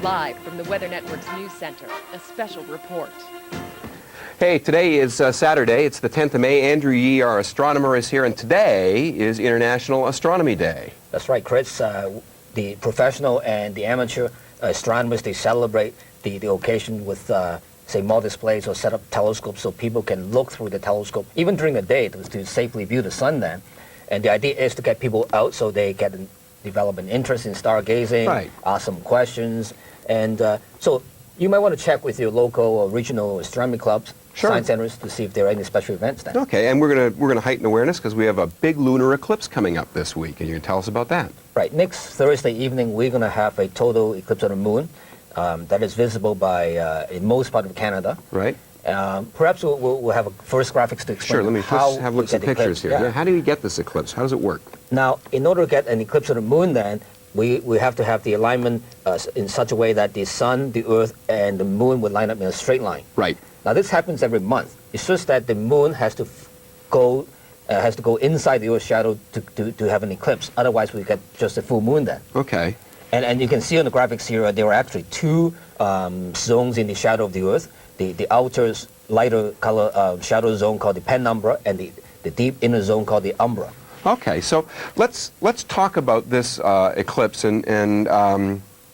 Live from the Weather Network's News Center, a special report. Hey, today is Saturday. It's the 10th of May. Andrew Yee, our astronomer, is here, and today is International Astronomy Day. That's right, Chris. The professional and the amateur astronomers, they celebrate the occasion with, say, more displays or set up telescopes so people can look through the telescope, even during the day, to safely view the sun then. And the idea is to get people out so they can develop an interest in stargazing, right, ask some questions. And so you might want to check with your local or regional astronomy clubs, sure, science centers, to see if there are any special events then. Okay, and we're gonna heighten awareness because we have a big lunar eclipse coming up this week, and you're gonna tell us about that. Right. Next Thursday evening, we're going to have a total eclipse of the moon that is visible by in most part of Canada. Right. Perhaps we'll have a first graphics to explain. Sure. Let me how have a look at some pictures here. Yeah. How do you get this eclipse? How does it work? Now, in order to get an eclipse of the moon, then we have to have the alignment in such a way that the sun, the Earth, and the moon would line up in a straight line. Right. Now, this happens every month. It's just that the moon has to go inside the Earth's shadow to have an eclipse. Otherwise, we get just a full moon then. Okay. And you can see on the graphics here, there are actually two zones in the shadow of the Earth. The outer lighter color shadow zone called the penumbra, and the deep inner zone called the umbra. Okay, so let's talk about this eclipse and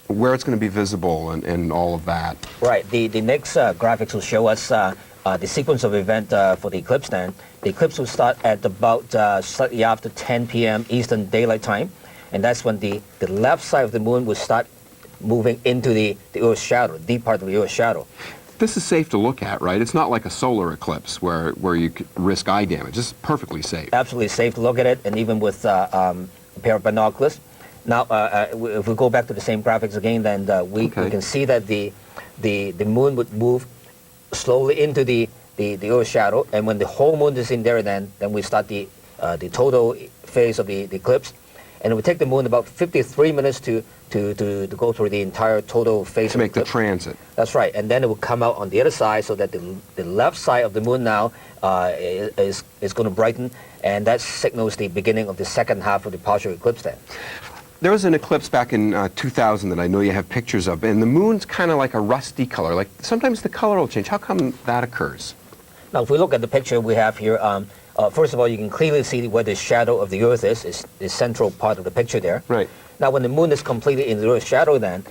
where it's going to be visible and all of that. Right. The next graphics will show us the sequence of event for the eclipse then. The eclipse will start at about slightly after 10 p.m. Eastern Daylight Time, and that's when the left side of the moon will start moving into the Earth's shadow, the deep part of the Earth's shadow. This is safe to look at, right? It's not like a solar eclipse where you could risk eye damage. This is perfectly safe. Absolutely safe to look at it, and even with a pair of binoculars. Now, if we go back to the same graphics again, then we can see that the moon would move slowly into the Earth's shadow, and when the whole moon is in there, then we start the total phase of the eclipse, and it would take the moon about 53 minutes to go through the entire total phase to make the transit. That's right, and then it will come out on the other side, so that the left side of the moon now is going to brighten, and that signals the beginning of the second half of the partial eclipse then. There was an eclipse back in 2000 that I know you have pictures of, and the moon's kind of like a rusty color. Like sometimes the color will change. How come that occurs? Now, if we look at the picture we have here, first of all, you can clearly see where the shadow of the Earth is the central part of the picture there. Right. Now, when the moon is completely in the Earth's shadow, then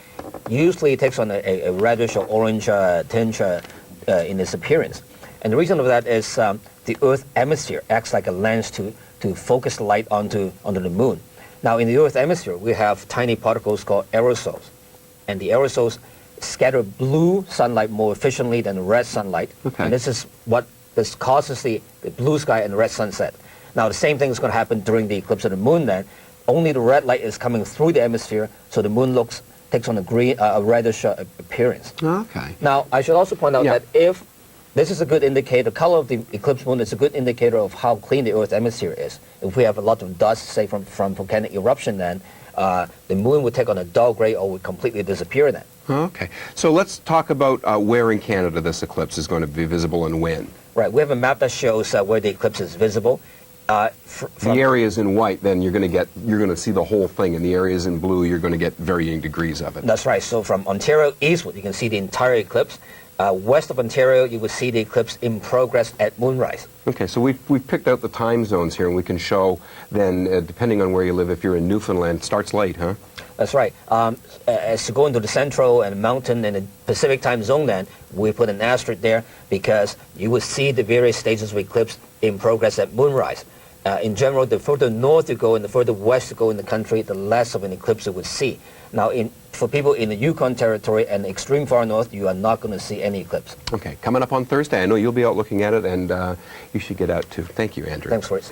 usually it takes on a reddish or orange tinge in its appearance, and the reason of that is the Earth hemisphere acts like a lens to focus the light onto the moon. Now, in the Earth hemisphere, we have tiny particles called aerosols, and the aerosols scatter blue sunlight more efficiently than red sunlight, and this causes the blue sky and the red sunset. Now, the same thing is going to happen during the eclipse of the moon then. Only the red light is coming through the hemisphere, so the moon takes on a reddish appearance. Okay. Now, I should also point out that if this is a good indicator, the color of the eclipse moon is a good indicator of how clean the Earth hemisphere is. If we have a lot of dust, say from volcanic eruption, then the moon would take on a dull gray or would completely disappear then. Okay. So let's talk about where in Canada this eclipse is going to be visible and when. Right. We have a map that shows where the eclipse is visible. The areas in white, then you're going to see the whole thing, and the areas in blue, you're going to get varying degrees of it. That's right. So from Ontario eastward, you can see the entire eclipse. West of Ontario, you will see the eclipse in progress at moonrise. Okay, so we've picked out the time zones here, and we can show then, depending on where you live, if you're in Newfoundland, it starts late, huh? That's right. As you go into the central and mountain and the Pacific time zone, then we put an asterisk there because you will see the various stages of eclipse in progress at moonrise. In general, the further north you go and the further west you go in the country, the less of an eclipse you would see. Now, for people in the Yukon Territory and extreme far north, you are not going to see any eclipse. Okay, coming up on Thursday, I know you'll be out looking at it, and you should get out too. Thank you, Andrew. Thanks for it.